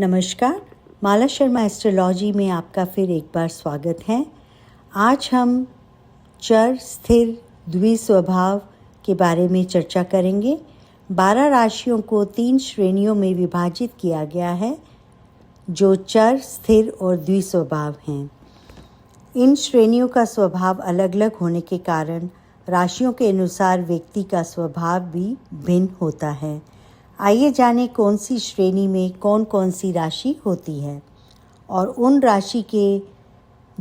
नमस्कार, माला शर्मा एस्ट्रोलॉजी में आपका फिर एक बार स्वागत है। आज हम चर, स्थिर, द्विस्वभाव के बारे में चर्चा करेंगे। 12 राशियों को 3 श्रेणियों में विभाजित किया गया है, जो चर, स्थिर और द्विस्वभाव हैं। इन श्रेणियों का स्वभाव अलग अलग होने के कारण राशियों के अनुसार व्यक्ति का स्वभाव भी भिन्न होता है। आइए जानें कौन सी श्रेणी में कौन कौन सी राशि होती है और उन राशि के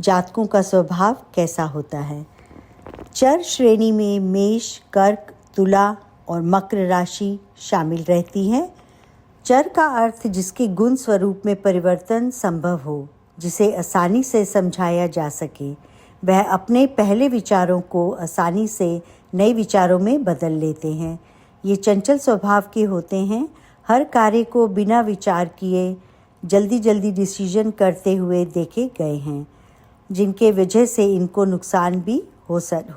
जातकों का स्वभाव कैसा होता है। चर श्रेणी में मेष, कर्क, तुला और मकर राशि शामिल रहती है। चर का अर्थ जिसके गुण स्वरूप में परिवर्तन संभव हो, जिसे आसानी से समझाया जा सके। वह अपने पहले विचारों को आसानी से नए विचारों में बदल लेते हैं। ये चंचल स्वभाव के होते हैं। हर कार्य को बिना विचार किए जल्दी डिसीजन करते हुए देखे गए हैं, जिनके वजह से इनको नुकसान भी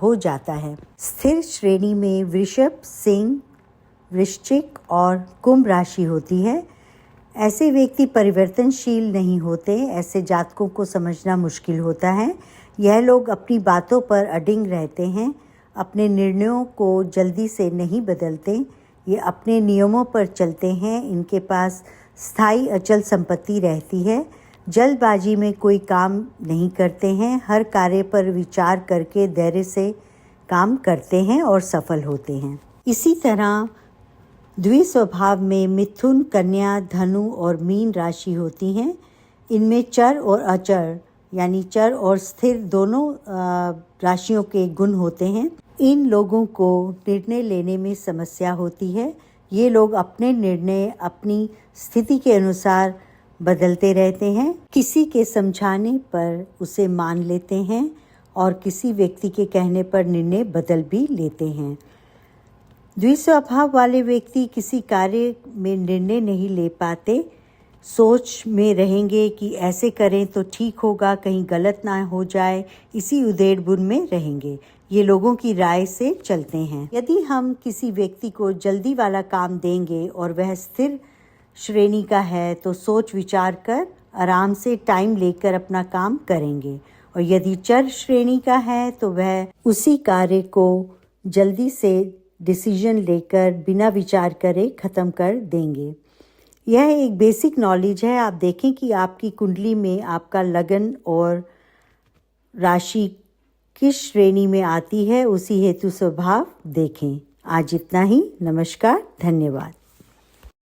हो जाता है। स्थिर श्रेणी में वृषभ, सिंह, वृश्चिक और कुंभ राशि होती है। ऐसे व्यक्ति परिवर्तनशील नहीं होते। ऐसे जातकों को समझना मुश्किल होता है। यह लोग अपनी बातों पर अडिग रहते हैं, अपने निर्णयों को जल्दी से नहीं बदलते। ये अपने नियमों पर चलते हैं। इनके पास स्थायी अचल संपत्ति रहती है। जल्दबाजी में कोई काम नहीं करते हैं। हर कार्य पर विचार करके धैर्य से काम करते हैं और सफल होते हैं। इसी तरह द्विस्वभाव में मिथुन, कन्या, धनु और मीन राशि होती हैं। इनमें चर और अचर यानी चर और स्थिर दोनों राशियों के गुण होते हैं। इन लोगों को निर्णय लेने में समस्या होती है। ये लोग अपने निर्णय अपनी स्थिति के अनुसार बदलते रहते हैं। किसी के समझाने पर उसे मान लेते हैं और किसी व्यक्ति के कहने पर निर्णय बदल भी लेते हैं। द्विस्वभाव वाले व्यक्ति किसी कार्य में निर्णय नहीं ले पाते। सोच में रहेंगे कि ऐसे करें तो ठीक होगा, कहीं गलत ना हो जाए, इसी उधेड़-बुन में रहेंगे। ये लोगों की राय से चलते हैं। यदि हम किसी व्यक्ति को जल्दी वाला काम देंगे और वह स्थिर श्रेणी का है, तो सोच विचार कर आराम से टाइम लेकर अपना काम करेंगे। और यदि चर श्रेणी का है, तो वह उसी कार्य को जल्दी से डिसीजन लेकर बिना विचार करे ख़त्म कर देंगे। यह एक बेसिक नॉलेज है। आप देखें कि आपकी कुंडली में आपका लगन और राशि किस श्रेणी में आती है, उसी हेतु स्वभाव देखें। आज इतना ही। नमस्कार, धन्यवाद।